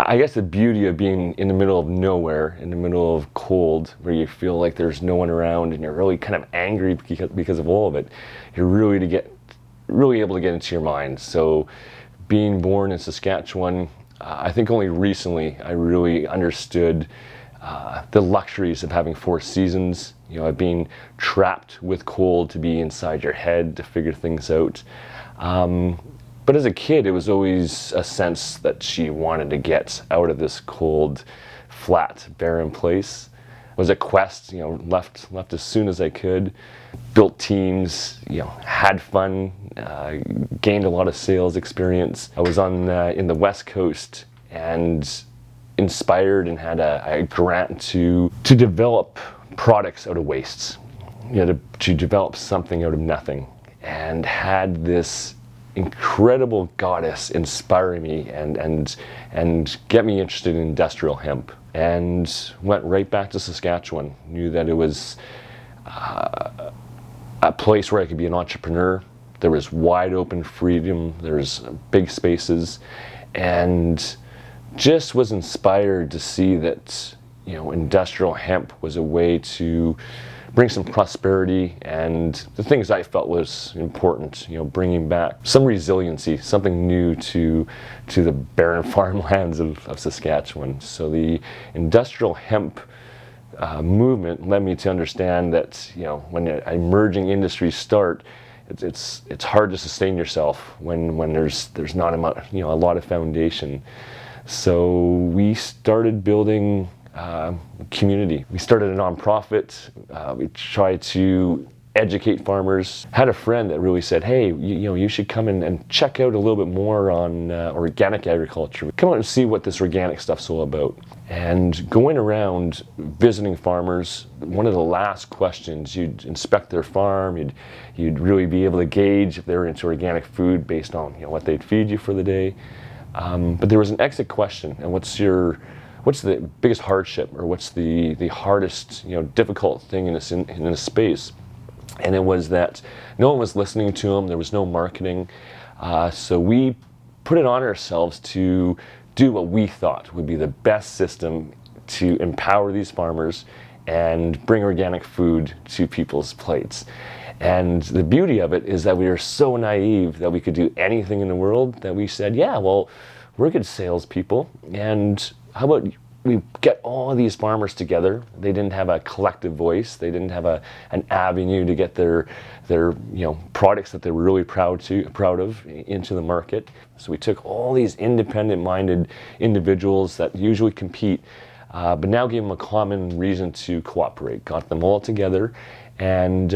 I guess the beauty of being in the middle of nowhere, in the middle of cold, where you feel like there's no one around and you're really kind of angry because of all of it, you're really able to get into your mind. So being born in Saskatchewan, I think only recently I really understood the luxuries of having 4 seasons, of being trapped with cold, to be inside your head, to figure things out. But as a kid, it was always a sense that she wanted to get out of this cold, flat, barren place. It was a quest, left as soon as I could, built teams, had fun, gained a lot of sales experience. I was in the West Coast and inspired and had a grant to develop products out of wastes, to develop something out of nothing, and had this incredible goddess inspire me and get me interested in industrial hemp, and went right back to Saskatchewan. Knew that it was a place where I could be an entrepreneur. There was wide open freedom, there was big spaces, and just was inspired to see that industrial hemp was a way to bring some prosperity and the things I felt was important, bringing back some resiliency, something new to the barren farmlands of Saskatchewan. So the industrial hemp movement led me to understand that when emerging industries start, it's hard to sustain yourself when there's not a lot of foundation. So we started building community. We started a nonprofit. We tried to educate farmers. Had a friend that really said, hey, you should come in and check out a little bit more on organic agriculture. Come out and see what this organic stuff's all about. And going around visiting farmers, one of the last questions, you'd inspect their farm, you'd really be able to gauge if they were into organic food based on what they'd feed you for the day. But there was an exit question, and what's the biggest hardship, or what's the hardest, difficult thing in this space? And it was that no one was listening to them. There was no marketing. So we put it on ourselves to do what we thought would be the best system to empower these farmers and bring organic food to people's plates. And the beauty of it is that we were so naive that we could do anything in the world that we said, yeah, well, we're good salespeople, and how about we get all of these farmers together? They didn't have a collective voice. They didn't have an avenue to get their products that they were really proud of into the market. So we took all these independent-minded individuals that usually compete, but now gave them a common reason to cooperate. Got them all together and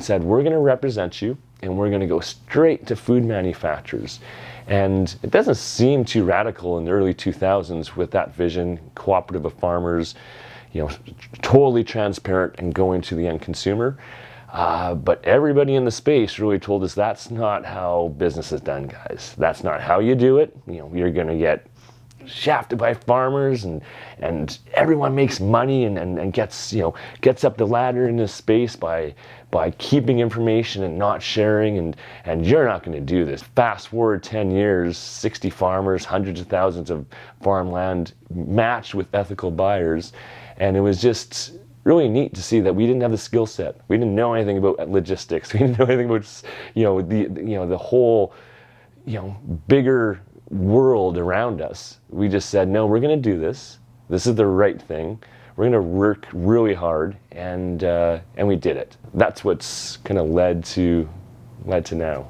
said, we're going to represent you, and we're going to go straight to food manufacturers. And it doesn't seem too radical in the early 2000s with that vision, cooperative of farmers, totally transparent and going to the end consumer. But everybody in the space really told us that's not how business is done, guys. That's not how you do it. You're going to get shafted by farmers, and everyone makes money and gets up the ladder in this space by keeping information and not sharing, and you're not going to do this. Fast forward 10 years, 60 farmers, hundreds of thousands of farmland matched with ethical buyers, and it was just really neat to see that we didn't have the skill set. We didn't know anything about logistics. We didn't know anything about the whole bigger world around us. We just said, no, we're going to do this. This is the right thing. We're going to work really hard, and we did it. That's what's kind of led to now.